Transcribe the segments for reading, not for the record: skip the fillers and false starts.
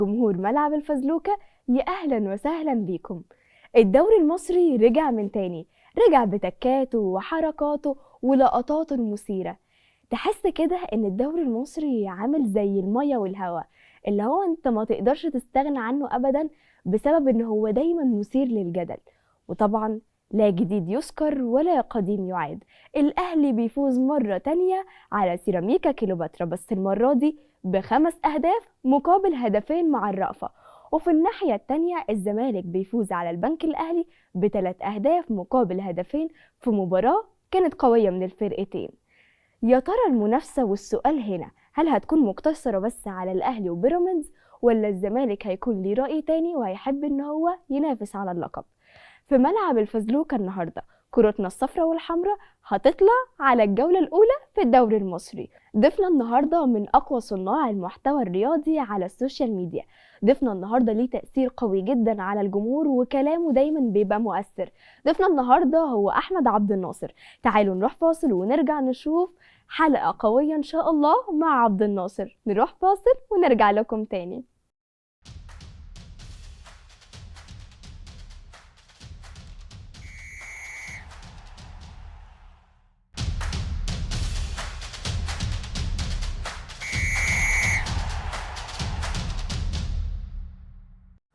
جمهور ملعب الفزلوكة، يا أهلا وسهلا بيكم. الدوري المصري رجع من تاني، رجع بتكاته وحركاته ولقطاته المثيرة. تحس كده إن الدوري المصري عامل زي المية والهواء، اللي هو أنت ما تقدرش تستغنى عنه أبدا، بسبب إن هو دايما مثير للجدل. وطبعا لا جديد يذكر ولا قديم يعاد. الأهلي بيفوز مرة تانية على سيراميكا كيلوباترا، بس المرة دي ب5 أهداف مقابل هدفين مع الرأفة. وفي الناحية التانية الزمالك بيفوز على البنك الأهلي ب3 أهداف مقابل هدفين في مباراة كانت قوية من الفرقتين. يا ترى المنافسة والسؤال هنا، هل هتكون مقتصرة بس على الأهلي وبيراميدز، ولا الزمالك هيكون ليه رأي تاني وهيحب إن هو ينافس على اللقب؟ في ملعب الفزلوكة النهاردة كرتنا الصفراء والحمراء هتطلع على الجولة الأولى في الدوري المصري. ضيفنا النهاردة من أقوى صناع المحتوى الرياضي على السوشيال ميديا. ضيفنا النهاردة ليه تأثير قوي جدا على الجمهور وكلامه دايما بيبقى مؤثر. ضيفنا النهاردة هو أحمد عبد الناصر. تعالوا نروح فاصل ونرجع نشوف حلقة قوية إن شاء الله مع عبد الناصر. نروح فاصل ونرجع لكم تاني.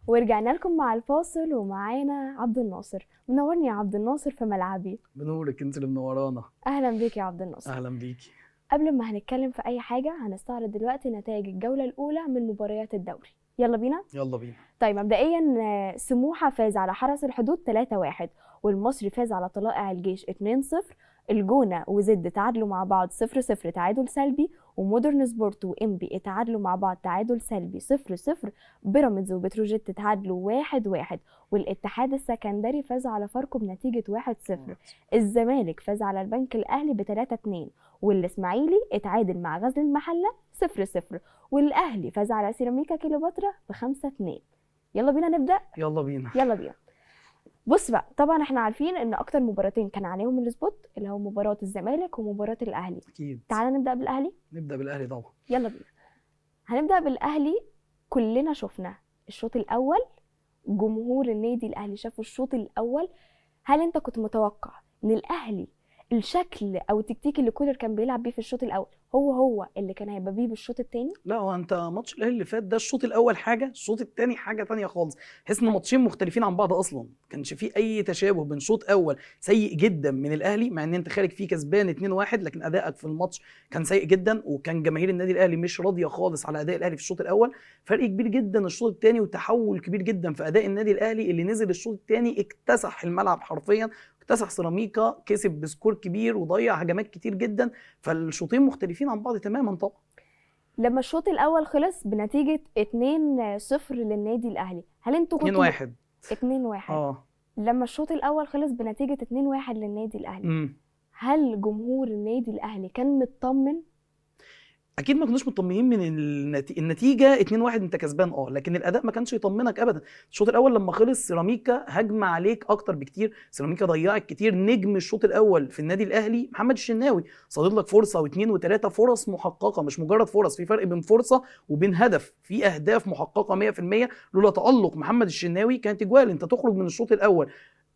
ورجعنا لكم مع الفاصل ومعانا عبد الناصر. منورني يا عبد الناصر في ملعبي. بنورك، انت اللي منورانا. اهلا بيك يا عبد الناصر. اهلا بيكي. قبل ما هنتكلم في اي حاجه هنستعرض دلوقتي نتائج الجوله الاولى من مباريات الدوري. يلا بينا. يلا بينا. طيب مبدئيا سموحه فاز على حرس الحدود 3-1، والمصري فاز على طلائع الجيش 2-0. الجونه وزد تعادلوا مع بعض 0-0 تعادل سلبي، ومودرن سبورت وانبي اتعادلوا مع بعض تعادل سلبي 0-0. بيراميدز وبتروجيت اتعادلوا 1-1، والاتحاد السكندري فاز على فاركو بنتيجه 1-0. الزمالك فاز على البنك الاهلي ب3-2، والاسماعيلي اتعادل مع غزل المحله 0-0، والاهلي فاز على سيراميكا كيلوباترا ب5-2. يلا بينا نبدا. يلا بينا. يلا بينا. بص بقى، طبعا احنا عارفين ان اكتر مباراتين كان عليهم السبوت اللي هو مباراه الزمالك ومباراه الاهلي. اكيد. تعالى نبدا بالاهلي. نبدا بالاهلي طبعا. يلا بينا. هنبدا بالاهلي. كلنا شفنا الشوط الاول، جمهور النادي الاهلي شافوا الشوط الاول. هل انت كنت متوقع ان الاهلي الشكل او التكتيك اللي كولر كان بيلعب بيه في الشوط الاول هو اللي كان هيبقى بيه بالشوط الثاني؟ لا، هو انت ماتش الاهلي اللي فات ده الشوط الاول حاجه، الشوط الثاني حاجه ثانيه خالص. تحس ان ماتشين مختلفين عن بعض اصلا. ما كانش فيه اي تشابه بين شوط اول سيء جدا من الاهلي، مع ان انت خارج فيه كسبان 2-1، لكن ادائك في الماتش كان سيء جدا، وكان جماهير النادي الاهلي مش راضيه خالص على اداء الاهلي في الشوط الاول. فرق كبير جدا الشوط الثاني، وتحول كبير جدا في اداء النادي الاهلي اللي نزل الشوط الثاني اكتسح الملعب حرفيا، اكتسح سيراميكا، كسب بسكور كبير وضيع هجمات كتير جدا. فالشوطين مختلفين عن بعض تماما طبعا. لما الشوط الاول خلص بنتيجه 2-0 للنادي الاهلي، هل انتوا كنتوا 2-1. 2-1. لما الشوط الاول خلص بنتيجه 2-1 للنادي الاهلي، هل جمهور النادي الاهلي كان مطمن؟ اكيد ما كناش مطمنين من النتيجه 2-1 انت كسبان، لكن الاداء ما كانش يطمنك ابدا. الشوط الاول لما خلص سيراميكا هجم عليك اكتر بكتير، سيراميكا ضيعت كتير. نجم الشوط الاول في النادي الاهلي محمد الشناوي صادت لك فرصه واثنين وثلاثه، فرص محققه مش مجرد فرص، في فرق بين فرصه وبين هدف، في اهداف محققه 100%. لولا تالق محمد الشناوي كانت اجوال. انت تخرج من الشوط الاول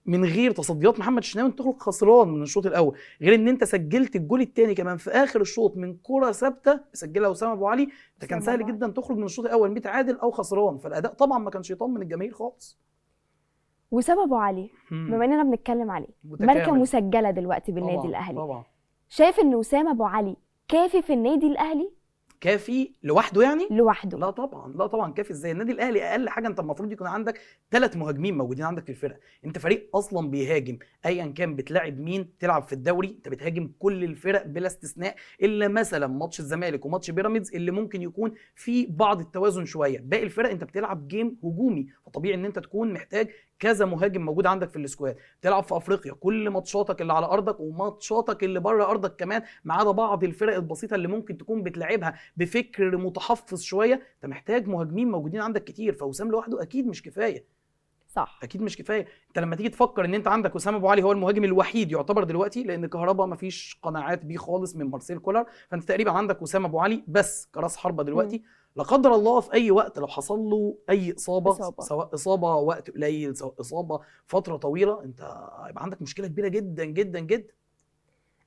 من غير تصديات محمد الشناوي، انت تخرج خسران من الشوط الاول، غير ان انت سجلت الجول الثاني كمان في اخر الشوط من كره ثابته سجلها اسامه ابو علي. ده كان سهل جدا تخرج من الشوط الاول متعادل او خسران. فالاداء طبعا ما كانش يطمن الجماهير خالص. وسام ابو علي بما اننا بنتكلم عليه، ماركه مسجله دلوقتي بالنادي الاهلي طبعا. شايف ان وسام ابو علي كافي في النادي الاهلي؟ كافي لوحده يعني؟ لوحده؟ لا طبعا، لا طبعا. كافي ازاي؟ النادي الاهلي اقل حاجه انت المفروض يكون عندك 3 مهاجمين موجودين عندك في الفرقه. انت فريق اصلا بيهاجم، ايا كان بتلاعب مين تلعب في الدوري انت بتهاجم كل الفرق بلا استثناء، الا مثلا ماتش الزمالك وماتش بيراميدز اللي ممكن يكون في بعض التوازن شويه. باقي الفرق انت بتلعب جيم هجومي، فطبيعي ان انت تكون محتاج كذا مهاجم موجود عندك في السكواد. تلعب في افريقيا كل ماتشاتك اللي على ارضك وماتشاتك اللي بره ارضك كمان، ما عدا بعض الفرق البسيطه اللي ممكن تكون بتلعبها بفكر متحفظ شويه، انت محتاج مهاجمين موجودين عندك كتير. فوسام لوحده اكيد مش كفايه. صح، اكيد مش كفايه. انت لما تيجي تفكر ان انت عندك وسام ابو علي هو المهاجم الوحيد يعتبر دلوقتي، لان كهربا ما فيش قناعات بيه خالص من مارسيل كولر، فانت تقريبا عندك وسام ابو علي بس كراس حربه دلوقتي. لا قدر الله في اي وقت لو حصل له اي اصابه، إصابة. سواء اصابه وقت قليل سواء اصابه فتره طويله، انت هيبقى عندك مشكله كبيره جدا جدا جدا.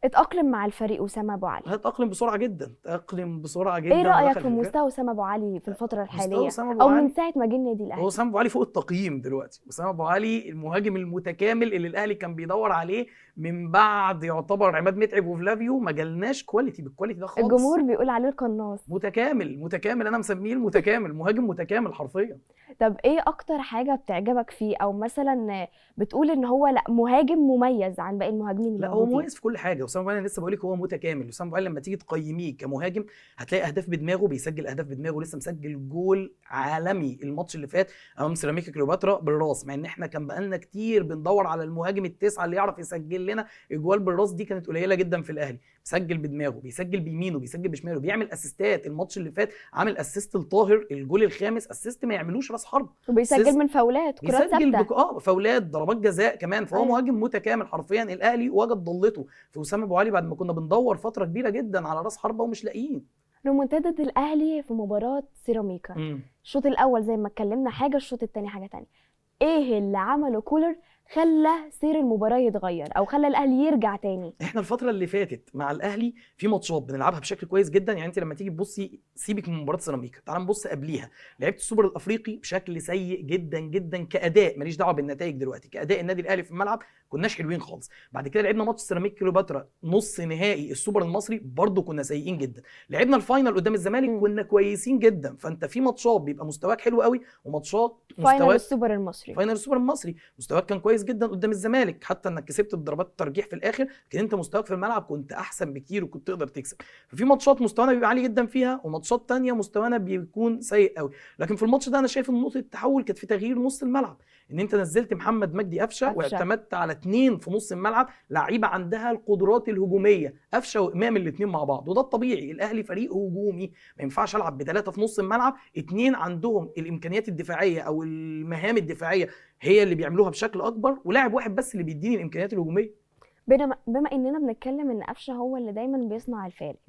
اتأقلم مع الفريق أسامة أبو علي. هتأقلم بسرعه جدا، تأقلم بسرعه جدا. ايه رأيك ودخل في الفريق. مستوى أسامة أبو علي في الفترة مستوى الحالية أسامة أبو أو من علي، ساعة ما جه النادي هو الأهلي؟ أسامة أبو علي فوق التقييم دلوقتي. أسامة أبو علي المهاجم المتكامل اللي الأهلي كان بيدور عليه من بعد يعتبر عماد متعب وفلافيو. ما جالناش كواليتي بالكواليتي ده خالص. الجمهور بيقول عليه القناص. متكامل، أنا مسميه المتكامل، مهاجم متكامل حرفيا. طب ايه اكتر حاجة بتعجبك فيه او مثلا بتقول ان هو لا مهاجم مميز عن باقي المهاجمين لا هو الموجودين؟ مميز في كل حاجه. اسامه ابو علي لسه بقول لك هو متكامل. اسامه ابو علي لما تيجي تقيميه كمهاجم هتلاقي اهداف بدماغه، بيسجل اهداف بدماغه. لسه مسجل جول عالمي الماتش اللي فات امام سيراميكا كليوباترا بالراس، مع ان احنا كان بقالنا كتير بندور على المهاجم التسعه اللي يعرف يسجل لنا اجوال بالراس، دي كانت قليله جدا في الاهلي. بيسجل بدماغه، بيسجل بيمينه، بيسجل بشماله، بيعمل اسيستات. الماتش اللي فات عامل اسيست لطاهر، الجول الخامس اسيست ما يعملوش راس حرب، وبيسجل من فاولات، كرات بيسجل ثابتة. فاولات، ضربات جزاء كمان. فهو أيوة. مهاجم متكامل حرفيا. الاهلي وجد ضلته في اسامه ابو علي بعد ما كنا بندور فتره كبيره جدا على راس حربه ومش لاقيين. ريمونتادا الاهلي في مباراة سيراميكا، الشوط الاول زي ما اتكلمنا حاجة، الشوط الثاني حاجة تانية. ايه اللي عمله كولر خلى سير المباراة يتغير او خلى الاهلي يرجع تاني؟ احنا الفتره اللي فاتت مع الاهلي في ماتشات بنلعبها بشكل كويس جدا. يعني انت لما تيجي تبصي، سيبك من مباراه سيراميكا، تعال نبص قبليها. لعبت السوبر الافريقي بشكل سيء جدا جدا كاداء، ماليش دعوه بالنتائج دلوقتي، كاداء النادي الاهلي في الملعب كناش حلوين خالص. بعد كده لعبنا ماتش سيراميكا كليوباترا نص نهائي السوبر المصري، برده كنا سيئين جدا. لعبنا الفاينل قدام الزمالك كنا كويسين جدا. فانت في ماتشات بيبقى مستواك حلو قوي، وماتشات فاينل السوبر المصري، فاينل السوبر المصري مستواك كان كويس جدا قدام الزمالك، حتى انك كسبت بضربات الترجيح في الاخر، لكن انت مستواك في الملعب كنت احسن بكتير وكنت تقدر تكسب. ففي ماتشات مستوانا بيبقى عالي جدا فيها، وماتشات تانية مستوانا بيكون سيء قوي. لكن في الماتش ده انا شايف ان نقطه التحول كانت في تغيير نص الملعب، ان انت نزلت محمد مجدي قفشه واعتمدت على 2 في نص الملعب لعيبه عندها القدرات الهجوميه، قفشه وامام الاثنين مع بعض. وده الطبيعي، الاهلي فريق هجومي، ما ينفعش العب ب3 في نص الملعب، 2 عندهم الامكانيات الدفاعيه او المهام الدفاعيه هي اللي بيعملوها بشكل اكبر، ولاعب واحد بس اللي بيديني الامكانيات الهجوميه. بما اننا بنتكلم ان قفشه هو اللي دايما بيصنع الفارق،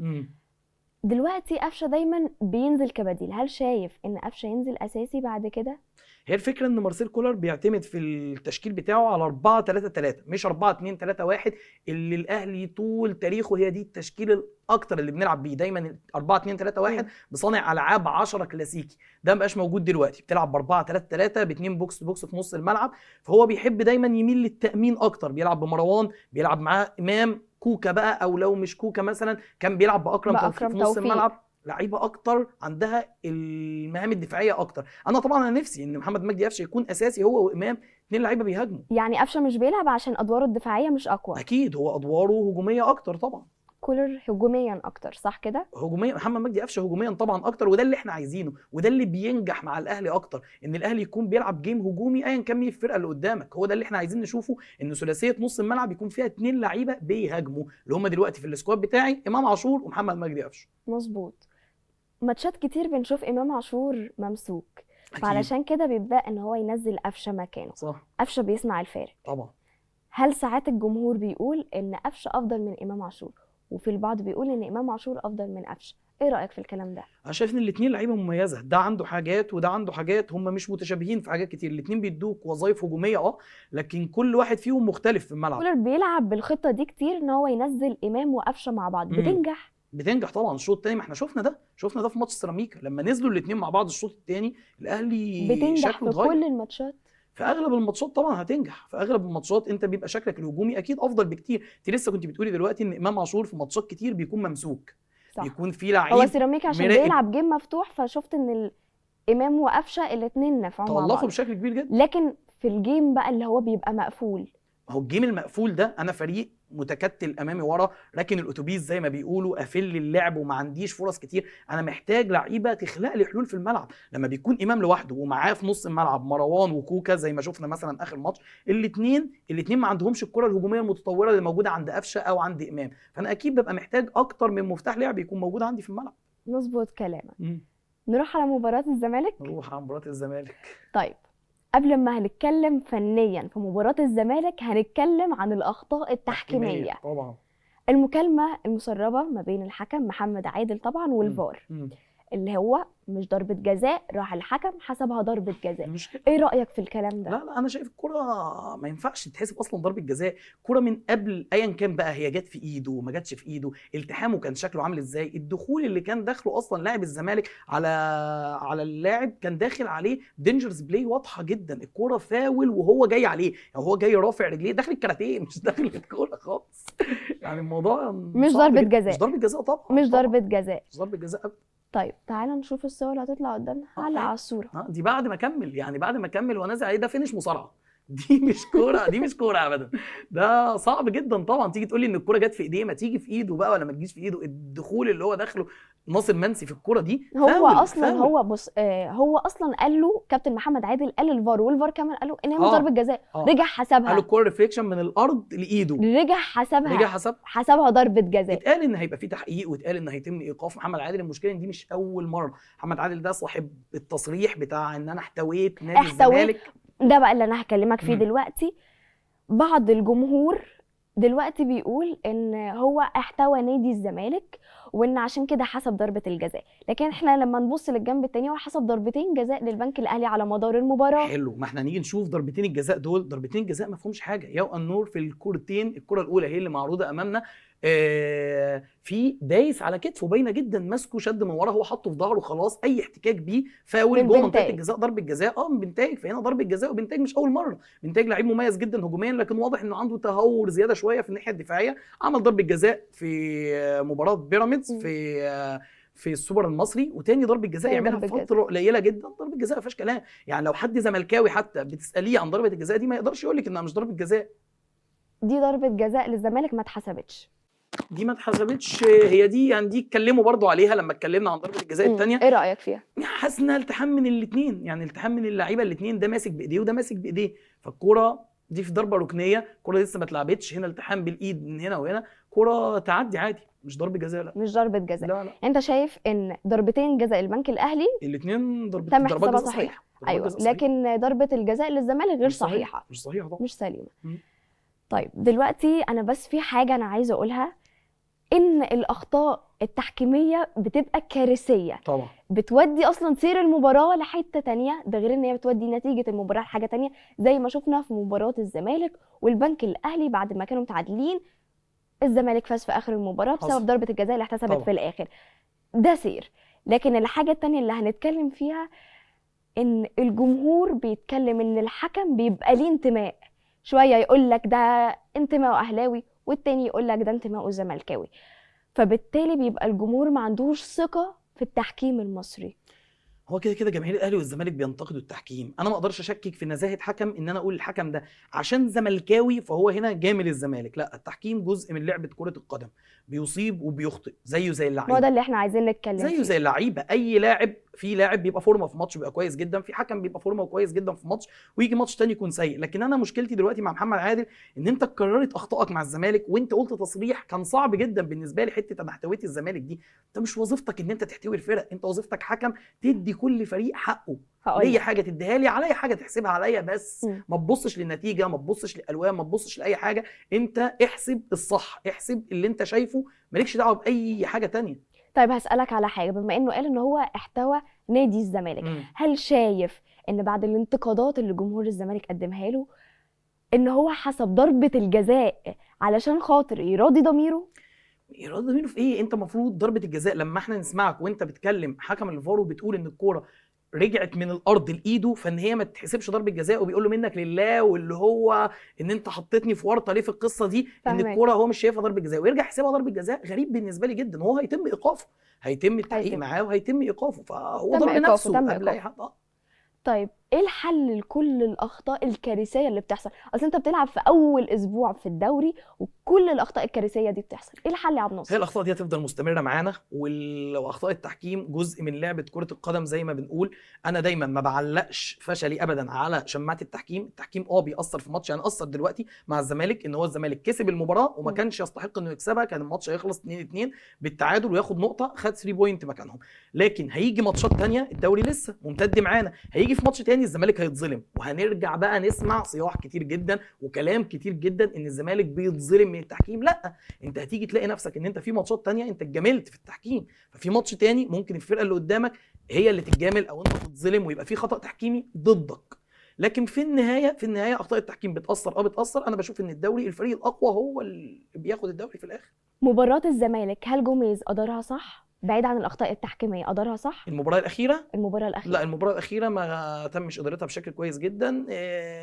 دلوقتي قفشه دايما بينزل كبديل، هل شايف ان قفشه ينزل اساسي بعد كده؟ هي الفكره ان مارسيل كولر بيعتمد في التشكيل بتاعه على 4-3-3 مش 4-2-3-1 اللي الاهلي طول تاريخه هي دي التشكيل الاكتر اللي بنلعب بيه دايما. 4-2-3-1 بصانع العاب 10 كلاسيكي، ده مبقاش موجود دلوقتي. بتلعب 4-3-3 باثنين بوكس تو بوكس في نص الملعب. فهو بيحب دايما يميل للتامين اكتر، بيلعب بمروان، بيلعب معاه امام، كوكا بقى، او لو مش كوكا مثلا كان بيلعب باكرم توفيق في نص الملعب. لعيبه اكتر عندها المهام الدفاعيه اكتر. انا نفسي ان محمد مجدي قفشه يكون اساسي هو وامام، 2 لعيبه بيهاجموا. يعني قفشه مش بيلعب عشان ادواره الدفاعيه مش اقوى؟ اكيد هو ادواره هجوميه اكتر طبعا. كولر هجوميا اكتر صح كده؟ هجوميا، محمد مجدي قفشه هجوميا طبعا اكتر، وده اللي احنا عايزينه، وده اللي بينجح مع الاهلي اكتر، ان الاهلي يكون بيلعب جيم هجومي ايا كان مين الفرقه اللي قدامك. هو ده اللي احنا عايزين نشوفه، ان ثلاثيه نص الملعب يكون فيها 2 لعيبه بيهاجموا، اللي هم دلوقتي في السكواد بتاعي امام عاشور ومحمد مجدي قفشه. مظبوط. ماتشات كتير بنشوف امام عاشور ممسوك، فعلشان كده بيبدا ان هو ينزل قفشه مكانه. صح، قفشه بيصنع الفارق طبعا. هل ساعات الجمهور بيقول ان قفشه افضل من امام عاشور، وفي البعض بيقول ان امام عاشور افضل من قفشه؟ ايه رايك في الكلام ده؟ انا شايف ان الاثنين لعيبه مميزه، ده عنده حاجات وده عنده حاجات، هم مش متشابهين في حاجات كتير. الاثنين بيدوك وظائف هجوميه لكن كل واحد فيهم مختلف في الملعب. كولر بيلعب بالخطه دي كتير، ان هو ينزل امام وقفشه مع بعض. بتنجح طبعا. الشوط الثاني ما احنا شفنا ده في ماتش سيراميكا لما نزلوا الاثنين مع بعض الشوط الثاني، الاهلي بتنجح في كل الماتشات. في اغلب الماتشات طبعا هتنجح، في اغلب الماتشات انت بيبقى شكلك الهجومي اكيد افضل بكتير. انت لسه كنت بتقولي دلوقتي ان امام عاشور في ماتشات كتير بيكون ممسوك، صح. بيكون في لعيب هو سيراميكا عشان بيلعب جيم مفتوح، فشفت ان امام وقفشه الاثنين نفعوا مع بعض، تألقوا بشكل كبير جدا. لكن في الجيم بقى اللي هو بيبقى مقفول، هو الجيم المقفول ده انا فريق متكتل امامي ورا، لكن الاتوبيس زي ما بيقولوا قافل اللعب وما عنديش فرص كتير. انا محتاج لعيبه تخلق لي حلول في الملعب. لما بيكون امام لوحده ومعاه في نص الملعب مروان وكوكا زي ما شفنا مثلا اخر ماتش، الاثنين ما عندهمش الكره الهجوميه المتطوره اللي موجوده عند قفشه او عند امام. فانا اكيد ببقى محتاج اكتر من مفتاح لعب يكون موجود عندي في الملعب. مظبوط كلامك. نروح على مباراه الزمالك. نروح على مباراه الزمالك. طيب قبل ما هنتكلم فنيا في مباراة الزمالك، هنتكلم عن الأخطاء التحكيمية. طبعا. المكالمة المسربة ما بين الحكم محمد عادل طبعا والفار، اللي هو مش ضربة جزاء، راح الحكم حسبها ضربة جزاء. مش كده. ايه رأيك في الكلام ده؟ لا انا شايف الكرة ما ينفعش تتحسب اصلا ضربة جزاء. كرة من قبل ايا كان بقى، هي جت في ايده ما جاتش في ايده، التحامه كان شكله عامل ازاي، الدخول اللي كان داخله اصلا لاعب الزمالك على اللاعب كان داخل عليه دينجرز بلاي واضحة جدا، الكرة فاول وهو جاي عليه، يعني هو جاي رافع رجليه داخل الكاراتيه مش داخل الكرة خالص. يعني الموضوع مش صعب ضربة جدا. جزاء. مش ضربة جزاء طبعا. مش طبعا ضربة جزاء. مش ضربة جزاء أبدا. طيب تعالى نشوف الصور اللي هتطلع قدامنا. علق على الصورة. دي بعد ما اكمل، يعني بعد ما اكمل ونازل عليه، ده فينش مصارعه. دي مش كوره، دي مش كوره ابدا. ده صعب جدا طبعا. تيجي تقول لي ان الكوره جت في ايديه، ما تيجي في ايده بقى ولا ما تجيش في ايده. الدخول اللي هو داخله ناصر منسي في الكوره دي هو فاول اصلا فاول. هو بص هو اصلا قال له كابتن محمد عادل، قال للفار والفار كمان قال له ان هي مش ضربة جزاء. رجع قالوا حسبها. الكوره ريفليكشن من الارض لايده. رجع حسبها. حسب. حسبها ضربة جزاء. اتقال ان هيبقى في تحقيق، واتقال ان هيتم ايقاف محمد عادل. المشكله ان دي مش اول مره. محمد عادل ده صاحب التصريح بتاع ان انا احتويت نادي الزمالك. ده بقى اللي انا هكلمك فيه مم. دلوقتي. بعض الجمهور دلوقتي بيقول ان هو احتوى نادي الزمالك وان عشان كده حسب ضربة الجزاء، لكن احنا لما نبص للجنب التاني هو حسب ضربتين جزاء للبنك الاهلي على مدار المباراة. حلو، ما احنا نيجي نشوف ضربتين الجزاء دول. ضربتين الجزاء ما فيهمش حاجه. يا النور في الكورتين، الكره الاولى هي اللي معروضه امامنا، في دايس على كتفه باينه جدا، ماسكه شد من ورا، هو حطه في ظهره خلاص. اي احتكاك بيه فاول جوه منطقه الجزاء، ضربه جزاء. من بنتاج، فهنا ضربه جزاء. وبنتاج مش اول مره. بنتاج لعيب مميز جدا هجوميا، لكن واضح انه عنده تهور زياده شويه في الناحيه الدفاعيه. عمل ضربه جزاء في مباراه بيراميدز في السوبر المصري، وتاني ضربه جزاء يعملها في فتره قليله جدا. ضربه جزاء ما فيهاش كلام. يعني لو حد زملكاوي حتى بتساليه عن ضربه الجزاء دي ما يقدرش يقول لك انها مش ضربه جزاء. دي ضربه جزاء للزمالك ما اتحسبتش. دي ما اتحسبتش. هي دي يعني دي اتكلموا برضو عليها لما اتكلمنا عن ضربه الجزاء الثانيه. ايه رايك فيها؟ حاسس انها التحام من الاثنين، يعني التحام من اللعيبه الاثنين، ده ماسك بايديه وده ماسك بايديه. فالكوره دي في ضربه ركنيه، الكوره لسه ما اتلعبتش، هنا التحام بالايد من هنا وهنا، كوره تعدي عادي، مش ضربه جزاء. لا مش ضربه جزاء. لا. انت شايف ان ضربتين جزاء البنك الاهلي الاثنين ضربات جزاء صحيحه. ايوه، لكن ضربه الجزاء للزمالك غير صحيحه. مش صحيحه طبعا، مش سليمه. طيب دلوقتي انا بس في حاجه انا عايزه اقولها، ان الاخطاء التحكيميه بتبقى كارثيه طبعا، بتودي اصلا سير المباراه لحته تانية، ده غير ان هي بتودي نتيجه المباراه لحاجه تانية، زي ما شفنا في مباراه الزمالك والبنك الاهلي بعد ما كانوا متعادلين، الزمالك فاز في اخر المباراه بسبب ضربه الجزاء اللي احتسبت في الاخر. ده سير. لكن الحاجه التانية اللي هنتكلم فيها ان الجمهور بيتكلم ان الحكم بيبقى ليه انتماء، شويه يقول لك ده انتماءه اهلاوي والتاني يقول لك ده انتماءه زملكاوي، فبالتالي بيبقى الجمهور ما عندوش ثقه في التحكيم المصري. هو كده كده جماهير الاهلي والزمالك بينتقدوا التحكيم. انا ما اقدرش اشكك في نزاهه حكم ان انا اقول الحكم ده عشان زملكاوي فهو هنا جامل الزمالك. لا، التحكيم جزء من لعبه كره القدم، بيصيب وبيخطئ زيه زي اللعيبه. هو ده اللي احنا عايزين نتكلم فيه. زيه زي اللعيبه. اي لاعب، في لاعب بيبقى فورمه في ماتش بيبقى كويس جدا، في حكم بيبقى فورمه كويس جدا في ماتش ويجي ماتش تاني يكون سيء. لكن انا مشكلتي دلوقتي مع محمد عادل ان انت كررت اخطائك مع الزمالك، وانت قلت تصريح كان صعب جدا بالنسبه لي، حته انا احتويت الزمالك دي. انت مش وظيفتك ان انت تحتوي الفرق، انت وظيفتك حكم تدي كل فريق حقه. ليا حاجه تديها لي، عليا حاجه تحسبها عليا، بس ما تبصش للنتيجه، ما تبصش للالوان، ما تبصش لاي حاجه. انت احسب الصح، احسب اللي انت شايفه، مالكش دعوه باي حاجه تانية. طيب هسألك على حاجة، بما انه قال ان هو احتوى نادي الزمالك، هل شايف ان بعد الانتقادات اللي جمهور الزمالك قدمها له ان هو حسب ضربة الجزاء علشان خاطر يراضي ضميره؟ يراضي ضميره في ايه؟ انت المفروض ضربة الجزاء لما احنا نسمعك وانت بتكلم حكم الفار وبتقول ان الكورة رجعت من الارض لايده، فان هي ما تتحسبش ضربه جزاء، وبيقول له منك لله، واللي هو ان انت حطيتني في ورطه ليه في القصه دي، ان الكوره هو مش شايفها ضربه جزاء ويرجع يحسبها ضربه جزاء. غريب بالنسبه لي جدا. هو هيتم ايقافه، هيتم التحقيق معاه وهيتم ايقافه، فهو ضرب نفسه قبل اي حد. طيب ايه الحل لكل الاخطاء الكارثيه اللي بتحصل؟ اصل انت بتلعب في اول اسبوع في الدوري وكل الاخطاء الكارثيه دي بتحصل، ايه الحل يا عبد الناصر؟ هي الاخطاء دي هتفضل مستمره معانا، واخطاء التحكيم جزء من لعبه كره القدم زي ما بنقول. انا دايما ما بعلقش فشلي ابدا على شماعه التحكيم. التحكيم بيأثر في ماتش، يعني اثر دلوقتي مع الزمالك ان هو الزمالك كسب المباراه وما كانش يستحق انه يكسبها، كان الماتش هيخلص 2-2 بالتعادل وياخد نقطه، خد 3 بوينت مكانهم. لكن هيجي ماتشات ثانيه، الدوري لسه ممتد معانا، هيجي في ماتش ثاني الزمالك هيتظلم، وهنرجع بقى نسمع صياح كتير جدا وكلام كتير جدا ان الزمالك بيتظلم من التحكيم. لا، انت هتيجي تلاقي نفسك ان انت في ماتشات تانية انت اتجاملت في التحكيم، ففي ماتش تاني ممكن الفرقه اللي قدامك هي اللي تتجامل او انت تتظلم ويبقى في خطأ تحكيمي ضدك. لكن في النهايه اخطاء التحكيم بتاثر. انا بشوف ان الدوري الفريق الاقوى هو اللي بياخد الدوري في الاخر. مباراة الزمالك، هل جوميز أدارها صح؟ بعيد عن الأخطاء التحكيمية، أدارها صح؟ المباراه الاخيره المباراة الأخيرة. لا، المباراه الاخيره ما تمش ادارتها بشكل كويس جدا.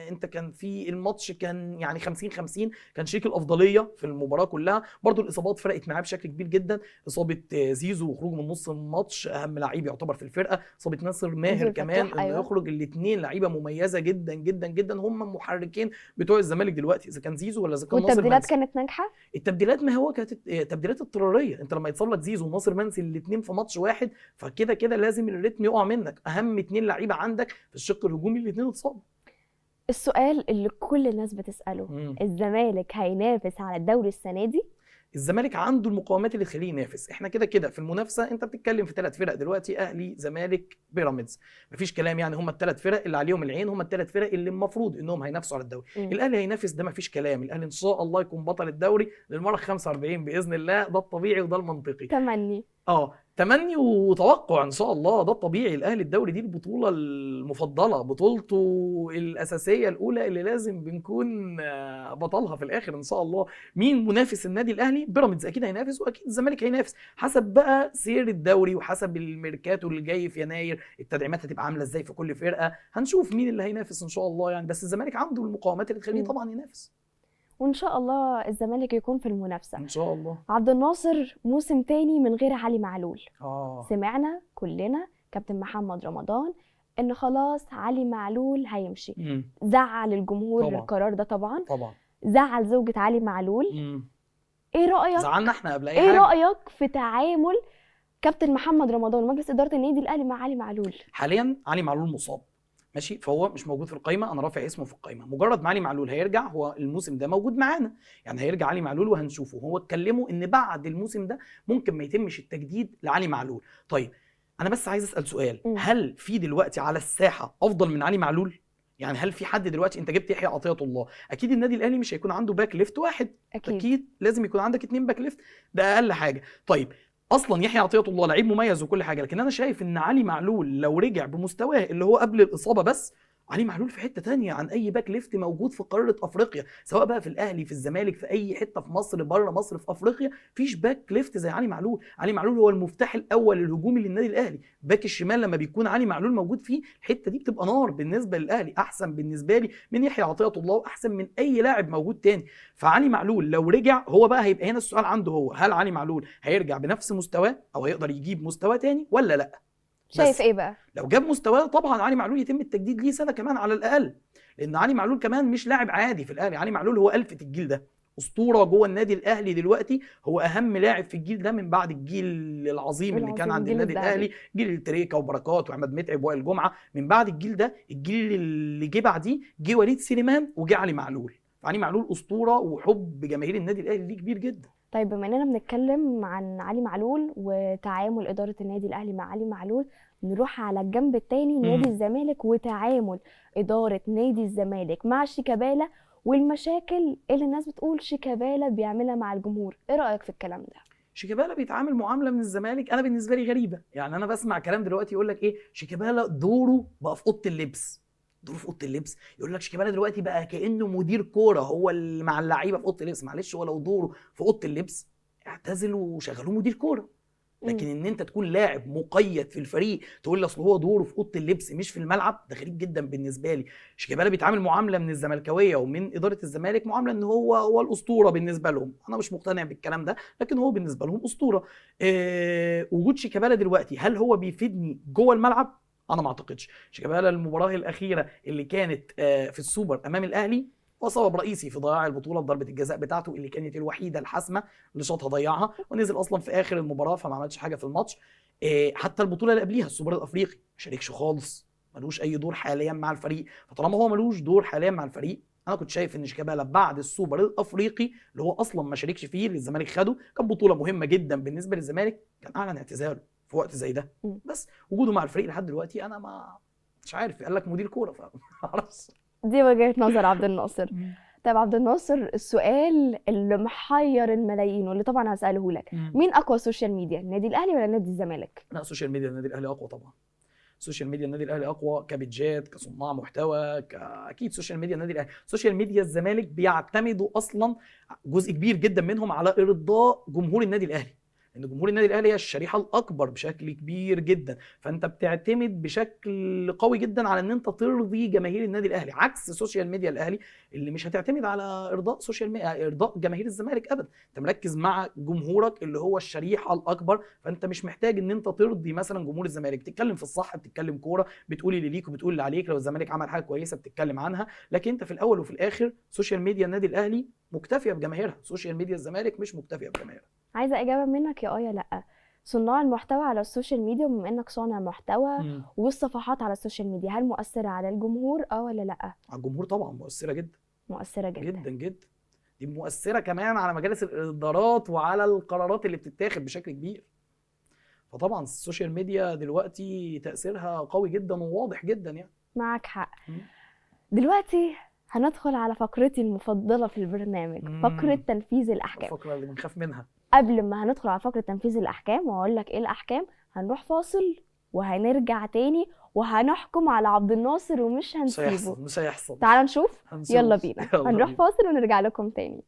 انت كان في الماتش كان يعني 50-50، كان شريك الافضليه في المباراه كلها. برضو الاصابات فرقت معاه بشكل كبير جدا. اصابه زيزو وخروجه من نص الماتش، اهم لعيب يعتبر في الفرقه. اصابه ناصر ماهر كمان انه أيوة. يخرج. الاثنين لعيبه مميزه جدا جدا جدا، هم محركين بتوع الزمالك دلوقتي، اذا كان زيزو ولا اذا كان ناصر والتبديلات منسي. كانت ناجحة؟ التبديلات ما هو كانت تبديلات اضطراريه. انت لما يتصاب لك زيزو وناصر منسي الاثنين في ماتش واحد، فكده كده لازم الريتم يقع منك. اهم 2 لعيبه عندك في الشق الهجومي الاثنين اتصابوا. السؤال اللي كل الناس بتسأله، الزمالك هينافس على الدوري السنة دي؟ الزمالك عنده المقومات اللي تخليه ينافس. احنا كده كده في المنافسه، انت بتتكلم في 3 فرق دلوقتي، اهلي زمالك بيراميدز، مفيش كلام يعني. هم ال3 فرق اللي عليهم العين، هم ال3 فرق اللي المفروض انهم هينافسوا على الدوري. الاهلي هينافس، ده مفيش كلام. الاهلي ان شاء الله يكون بطل الدوري للمره 45 باذن الله، ده الطبيعي وده المنطقي. تمني وتوقع ان شاء الله، ده الطبيعي. الاهلي الدوري دي البطوله المفضله، بطولته الاساسيه الاولى اللي لازم بنكون بطلها في الاخر ان شاء الله. مين منافس النادي الاهلي؟ بيراميدز اكيد هينافس، واكيد الزمالك هينافس، حسب بقى سير الدوري وحسب الميركاتو اللي جاي في يناير، التدعيمات هتبقى عامله ازاي في كل فرقه، هنشوف مين اللي هينافس ان شاء الله يعني. بس الزمالك عنده المقومات اللي تخليه طبعا ينافس، وان شاء الله الزمالك يكون في المنافسه ان شاء الله. عبد الناصر موسم تاني من غير علي معلول. سمعنا كلنا كابتن محمد رمضان ان خلاص علي معلول هيمشي. زعل الجمهور طبعا القرار ده طبعا. زعل زوجة علي معلول. ايه رأيك؟ زعلنا احنا قبل اي حاجه. ايه رأيك في تعامل كابتن محمد رمضان ومجلس اداره النادي الاهلي مع علي معلول؟ حاليا علي معلول مصاب، ماشي، فهو مش موجود في القايمه. انا رافع اسمه في القايمه. مجرد ما علي معلول هيرجع، هو الموسم ده موجود معانا يعني، هيرجع علي معلول وهنشوفه. هو اتكلموا ان بعد الموسم ده ممكن ما يتمش التجديد لعلي معلول. طيب انا بس عايز اسال سؤال، هل في دلوقتي على الساحه افضل من علي معلول؟ يعني هل في حد دلوقتي؟ انت جبت يحيى عطيه الله، اكيد النادي الاهلي مش هيكون عنده باك ليفت واحد، اكيد لازم يكون عندك 2 باك ليفت، ده اقل حاجه. طيب اصلا يحيى عطيه الله لعيب مميز وكل حاجه، لكن انا شايف ان علي معلول لو رجع بمستواه اللي هو قبل الاصابه، بس علي معلول في حته تانية عن اي باك ليفت موجود في قاره افريقيا، سواء بقى في الاهلي، في الزمالك، في اي حته في مصر، بره مصر، في افريقيا، فيش باك ليفت زي علي معلول. علي معلول هو المفتاح الاول الهجومي للنادي الاهلي. باك الشمال لما بيكون علي معلول موجود فيه، الحته دي بتبقى نار بالنسبه للاهلي، احسن بالنسبه لي من يحيى عطيه الله، واحسن من اي لاعب موجود تاني. فعلي معلول لو رجع، هو بقى هيبقى هنا السؤال عنده هو، هل علي معلول هيرجع بنفس مستواه او هيقدر يجيب مستوى تاني ولا لا؟ شايف ايه بقى؟ لو جاب مستواه طبعا علي معلول يتم التجديد ليه سنه كمان على الاقل، لان علي معلول كمان مش لاعب عادي في الاهلي. علي معلول هو ألفة الجيل ده، اسطوره جوه النادي الاهلي دلوقتي، هو اهم لاعب في الجيل ده من بعد الجيل العظيم اللي كان عند النادي الاهلي، جيل التريكه وبركات وعماد متعب وائل جمعه. من بعد الجيل ده، الجيل اللي جه بعديه، جه وليد سليمان وجه علي معلول. علي معلول اسطوره، وحب جماهير النادي الاهلي ليه كبير جدا. طيب بما اننا بنتكلم عن علي معلول وتعامل اداره النادي الاهلي مع علي معلول، نروح على الجنب الثاني نادي الزمالك وتعامل اداره نادي الزمالك مع شيكابالا والمشاكل اللي الناس بتقول شيكابالا بيعملها مع الجمهور. ايه رايك في الكلام ده؟ شيكابالا بيتعامل معامله من الزمالك انا بالنسبه لي غريبه. يعني انا بسمع كلام دلوقتي يقول لك ايه، شيكابالا دوره بقى في اوضه اللبس. دوره في اوضه اللبس، يقول لك شيكابالا دلوقتي بقى كانه مدير كوره، هو اللي مع اللعيبه في اوضه اللبس. معلش، هو لو دوره في اوضه اللبس اعتزلوا وشغلوه مدير كوره، لكن ان انت تكون لاعب مقيد في الفريق تقول لي اصل هو دوره في اوضه اللبس مش في الملعب، ده غريب جدا بالنسبه لي. شيكابالا بيتعامل معامله من الزملكاويه ومن اداره الزمالك معامله ان هو الاسطوره بالنسبه لهم. انا مش مقتنع بالكلام ده، لكن هو بالنسبه لهم اسطوره. وجود شيكابالا دلوقتي هل هو بيفيدني جوه الملعب؟ انا ما اعتقدش. شيكابالا المباراه الاخيره اللي كانت في السوبر امام الاهلي هو سبب رئيسي في ضياع البطوله بضربه الجزاء بتاعته اللي كانت الوحيده الحاسمه اللي شاطها ضيعها، ونزل اصلا في اخر المباراه فما عملش حاجه في الماتش. حتى البطوله اللي قبليها السوبر الافريقي ما شاركش خالص، ملوش اي دور حاليا مع الفريق. فطالما هو ملوش دور حاليا مع الفريق، انا كنت شايف ان شيكابالا بعد السوبر الافريقي اللي هو اصلا ما شاركش فيه اللي الزمالك خده، كان بطوله مهمه جدا بالنسبه للزمالك، كان اعلن اعتزاله في وقت زي ده. بس وجوده مع الفريق لحد دلوقتي انا مش عارف، قال لك مدير كوره فخلاص. دي وجهه نظر عبد الناصر. طيب عبد الناصر، السؤال اللي محير الملايين واللي طبعا هسأله لك، مين اقوى سوشيال ميديا، النادي الاهلي ولا نادي الزمالك؟ لا، السوشيال ميديا النادي الاهلي اقوى طبعا. سوشيال ميديا النادي الاهلي اقوى كبيدجات، كصناع محتوى، اكيد سوشيال ميديا النادي الاهلي. سوشيال ميديا الزمالك بيعتمدوا اصلا جزء كبير جدا منهم على ارضاء جمهور النادي الاهلي، لان جمهور النادي الاهلي هي الشريحه الاكبر بشكل كبير جدا، فانت بتعتمد بشكل قوي جدا على ان انت ترضي جماهير النادي الاهلي، عكس سوشيال ميديا الاهلي اللي مش هتعتمد على ارضاء سوشيال ميديا، ارضاء جماهير الزمالك ابدا. انت مركز مع جمهورك اللي هو الشريحه الاكبر، فانت مش محتاج ان انت ترضي مثلا جمهور الزمالك. بتتكلم في الصح، بتتكلم كوره، بتقول اللي ليك وبتقول اللي عليك، لو الزمالك عمل حاجه كويسه بتتكلم عنها، لكن انت في الاول وفي الاخر سوشيال ميديا النادي الاهلي مكتفيه بجماهيرها، سوشيال ميديا الزمالك مش مكتفيه بجماهيرها. عايزه اجابه منك يا ايه لا. صناع المحتوى على السوشيال ميديا، بما انك صانع محتوى، والصفحات على السوشيال ميديا، هل مؤثره على الجمهور ولا لا؟ على الجمهور طبعا مؤثره جدا، مؤثره جدا جدا جدا. دي مؤثره كمان على مجالس الادارات وعلى القرارات اللي بتتاخد بشكل كبير. فطبعا السوشيال ميديا دلوقتي تاثيرها قوي جدا وواضح جدا يعني. معك حق. دلوقتي هندخل على فقرتي المفضله في البرنامج، فقره تنفيذ الاحكام. الفقره اللي بنخاف منها. قبل ما هندخل على فقره تنفيذ الاحكام واقول لك ايه الاحكام، هنروح فاصل وهنرجع تاني وهنحكم على عبد الناصر ومش هنسيبه. مش هيحصل. تعال نشوف. يلا بينا. هنروح فاصل ونرجع لكم تاني.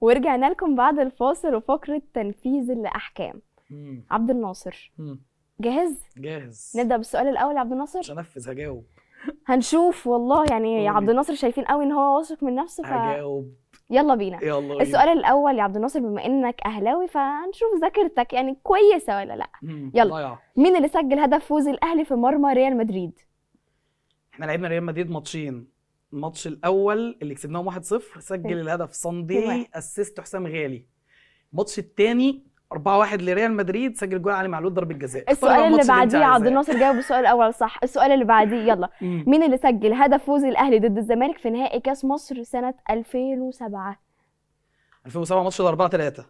ورجعنا لكم بعد الفاصل وفقرة تنفيذ الأحكام. عبد الناصر جاهز؟ جاهز. نبدأ بالسؤال الأول يا عبد الناصر. مش هنفذ، هجاوب. هنشوف والله يعني يا عبد الناصر شايفين قوي ان هو واثق من نفسه. هجاوب. يلا بينا. السؤال الأول يا عبد الناصر، بما انك أهلاوي فهنشوف ذاكرتك يعني كويسة ولا لا. يلا ضيع. مين اللي سجل هدف فوز الأهلي في مرمى ريال مدريد؟ احنا لعبنا ريال مدريد ماتشين، الماتش الاول اللي كسبناهم 1-0 سجل الهدف صندي، اسيست حسام غالي. الماتش الثاني 4-1 لريال مدريد سجل جول علي معلول ضربه جزاء. السؤال اللي بعديه يا عبد الناصر جاوب السؤال الاول صح. السؤال اللي بعديه يلا. مين اللي سجل هدف فوز الاهلي ضد الزمالك في نهائي كاس مصر سنه 2007؟ 2007 ماتش ال4-3.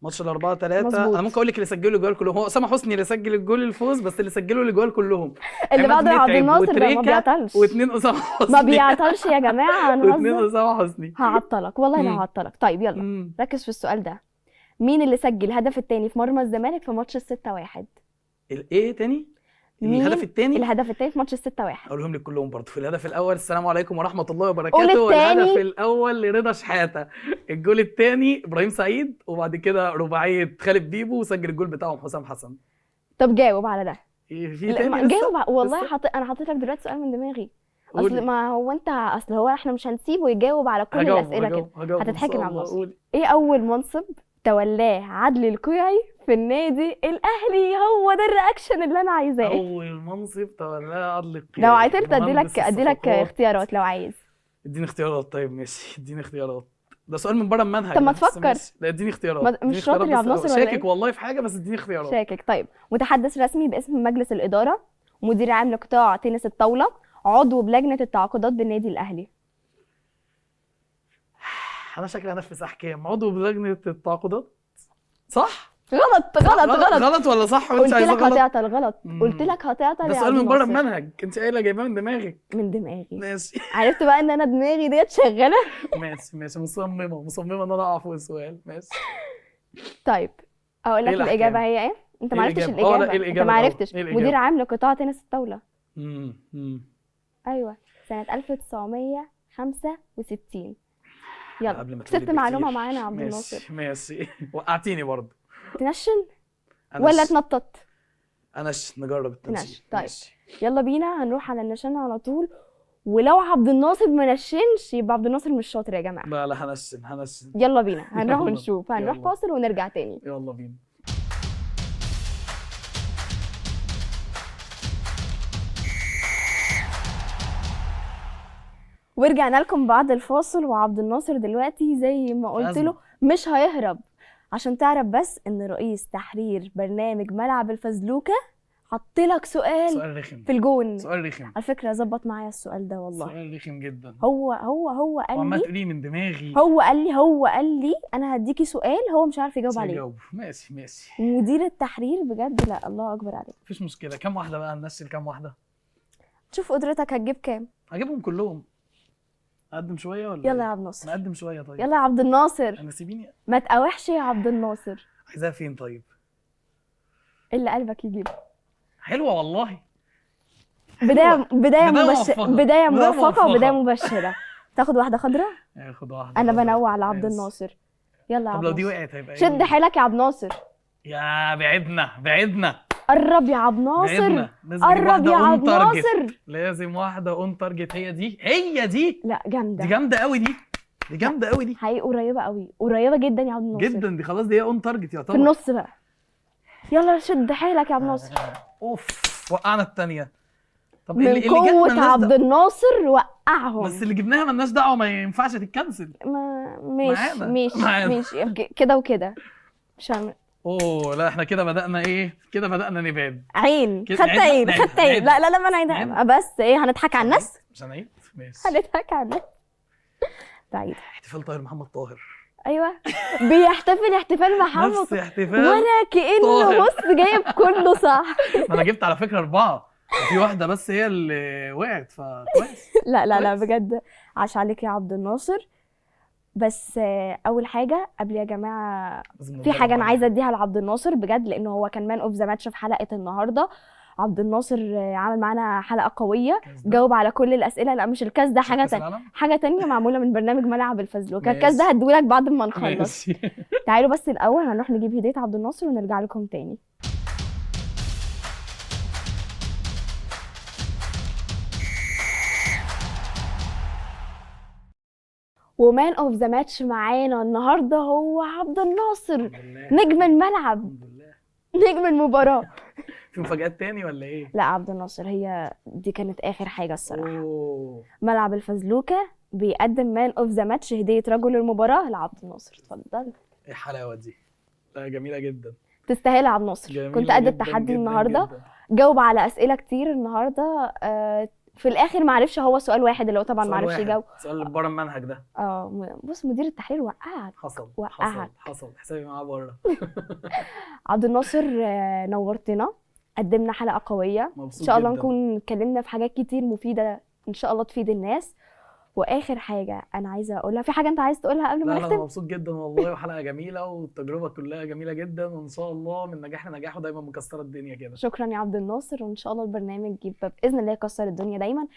ماتش ال4-3 انا ممكن اقول لك اللي سجلوا الجوال كلهم هو اسامه حسني اللي سجل الجول الفوز، بس اللي سجلوا الجوال كلهم اللي بعده يا عبد الناصر ما بيعطلش. واثنين اسامه حسني. ما بيعطلش يا جماعه. واثنين اسامه حسني. هعطلك والله لا هعطلك. طيب يلا ركز في السؤال ده. مين اللي سجل الهدف الثاني في مرمى الزمالك في ماتش ال6-1؟ الايه تاني؟ الهدف الثاني؟ الهدف الثاني في ماتش ال6-1. اقولهم لك كلهم برضه. في الهدف الاول السلام عليكم ورحمه الله وبركاته، الهدف الاول لرضا شحاته، الجول الثاني ابراهيم سعيد، وبعد كده رباعيه خالد بيبو وسجل الجول بتاعهم حسام حسن. طب جاوب على ده. في تاني جاوب والله. انا حطيت لك دلوقتي سؤال من دماغي. اصل ما هو انت احنا مش هنسيبه يجاوب على كل الاسئله كده، هتتحكم على النص. ايه اول منصب تولاه عادل القيعي في النادي الاهلي؟ هو ده الرياكشن اللي انا عايزاه. اول منصب تولاه عادل القيعي. لو عايزت ادي لك اختيارات لو عايز. اديني اختيارات. طيب ماشي اديني اختيارات. ده سؤال من بره المنهج. طب ما تفكر. لا اديني اختيارات. مش شاطر يا عبد الناصر ولا شاكك والله في حاجه، بس اديني اختيارات. شاكك. طيب متحدث رسمي باسم مجلس الاداره، مدير عام لقطاع تنس الطاوله، عضو بلجنه التعاقدات بالنادي الاهلي. انا شكلي هنفذ احكام. عضو بلجنه التعاقدات. صح؟ غلط ولا صح؟ قلت لك هتعطل غلط. قلت لك هتعطل. ده سؤال من بره المنهج، انت قايله جايباه من دماغك. من دماغي. ماشي. عرفت بقى ان انا دماغي ديت شغاله. ماشي مصممه ان انا اقع فوق السؤال. ماشي. طيب اقول لك الاجابه هي ايه؟ انت ما عرفتش الاجابه. انت ما عرفتش. مدير عام لقطاع تنس الطاوله. ايوه سنه 1965. يلا كسبت معلومه معانا يا عبد الناصر. ماشي وقعتيني برضه. تنشن ولا تنطط؟ انشن. نجرب التنشين. طيب ماشي. يلا بينا هنروح على النشان على طول. ولو عبد الناصر ما نشنش يبقى عبد الناصر مش شاطر يا جماعه. لا هنشن. يلا بينا هنروح ونشوف. هنروح فاصل ونرجع تاني. يلا بينا. ورجعنا لكم بعد الفاصل. وعبد الناصر دلوقتي زي ما قلت له مش هيهرب. عشان تعرف بس ان رئيس تحرير برنامج ملعب الفزلوكه حطلك سؤال سؤال رخم، في الجون. سؤال رخم، على فكرة ظبط معايا السؤال ده والله. سؤال رخم جدا. هو قال وعمال لي تقولي من دماغي. هو قال لي انا هديكي سؤال هو مش عارف يجاوب مش عليه. هجاوب. ماشي ماشي. مدير التحرير بجد، لا الله اكبر عليك. مفيش مشكله. كام واحده بقى؟ هنمثل كام واحده؟ شوف قدرتك هتجيب كام. هجيبهم كلهم. اقدم شويه ولا يلا إيه؟ يا عبد الناصر، نقدم شويه. طيب يلا يا عبد الناصر، انا سيبيني. ما تقاوحش يا عبد الناصر. عايزاها فين طيب؟ اللي قلبك يجيبه. حلوه والله. بداية موفقة. بداية موفقة موفقة. وبداية مبشرة. تاخد واحدة خضراء. خد واحده. انا خضرا. بنوع على عبد ماشي. الناصر. يلا يا طب عبد لو دي الناصر، وقعت هيبقى شد ايه؟ حيلك يا عبد الناصر. يا بعدنا. قرب يا عبد الناصر، بعدنا. لازم نجيب قرب واحده يا اون عبد تارجت. الناصر. لازم واحده اون تارجت. هي دي. لا جامدة، دي جامده قوي دي. دي جامده قوي دي. حقيقي قريبة قوي، قريبة جدا يا عبد الناصر. جدا. دي خلاص، دي هي اون تارجت في يعتبر. النص بقى. يلا شد حيلك يا عبد الناصر. اوف. وقعنا الثانيه. طب من اللي جت قوة مالناش عبد الناصر وقعهم. بس اللي جبناها مالناش دعوه، ما ينفعش تتكنسل. ماشي معانا. معانا. ماشي كده وكده. مش هعمل اوه لا، احنا كده بدأنا ايه؟ كده بدأنا نبعد. عين. كده خدت عين، نعيدها. خدت عين. لا ما نعيدها نعيدها. بس ايه، هنضحك على الناس. مش هنعيد. ماشي. هنضحك على الناس. تعيد. احتفال طاهر محمد طاهر. ايوه بيحتفل احتفال محمد نفس احتفال. وانا كأنه طاهر. بص جايب كله صح. ما انا جبت على فكرة 4 وفي واحدة بس هي اللي وقعت فكويس. لا كويس. بجد عاش عليك يا عبد الناصر. بس اول حاجه قبل يا جماعه، لازم في نتدرب حاجه انا عليها. عايزه اديها لعبد الناصر بجد، لانه هو كان مان اوف ذا ماتش في حلقه النهارده. عبد الناصر عمل معانا حلقه قويه، كاس ده؟ جاوب على كل الاسئله. لا مش الكاس ده، حاجه كاس تانية، العالم؟ حاجه تانية معموله من برنامج ملعب الفزلوكه. ماشي. الكاس ده هديهولك بعد ما نخلص. ماشي. تعالوا بس الاول هنروح نجيب هديه عبد الناصر ونرجع لكم تاني. ومان اوف ذا ماتش معانا النهارده هو عبد الناصر، الحمد لله. نجم الملعب، الحمد لله. نجم المباراه. في مفاجآت تاني ولا ايه؟ لا عبد الناصر، هي دي كانت اخر حاجه الصراحه. اوه. ملعب الفزلوكه بيقدم مان اوف ذا ماتش، هديه رجل المباراه لعبد الناصر. اتفضل. ايه الحلاوة دي؟ لا جميلة جدا. تستاهل يا عبد الناصر. جميلة كنت قد جداً التحدي جداً النهارده. جداً. جاوب على اسئله كتير النهارده. في الاخر ما عرفش، هو سؤال واحد اللي هو طبعا ما سؤال عرفش واحد. يجاوب. سؤال بره المنهج ده. بص مدير التحرير وقعك. حصل. وقعك. حصل حسابي معاه بره. عبد الناصر نورتنا، قدمنا حلقه قويه. مبسوط ان شاء الله جداً. نكون اتكلمنا في حاجات كتير مفيده ان شاء الله تفيد الناس. واخر حاجه انا عايزه اقولها، في حاجه انت عايز تقولها قبل ما لا انا نختم؟ مبسوط جدا والله، وحلقه جميله والتجربه كلها جميله جدا، وان شاء الله من نجاح لنجاح ودايما مكسره الدنيا كده. شكرا يا عبد الناصر، وان شاء الله البرنامج يبقى باذن الله يكسر الدنيا دايما.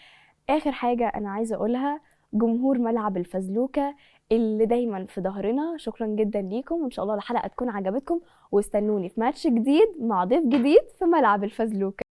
اخر حاجه انا عايزه اقولها، جمهور ملعب الفزلوكه اللي دايما في ظهرنا، شكرا جدا ليكم، وان شاء الله الحلقه تكون عجبتكم، واستنوني في ماتش جديد مع ضيف جديد في ملعب الفزلوكه.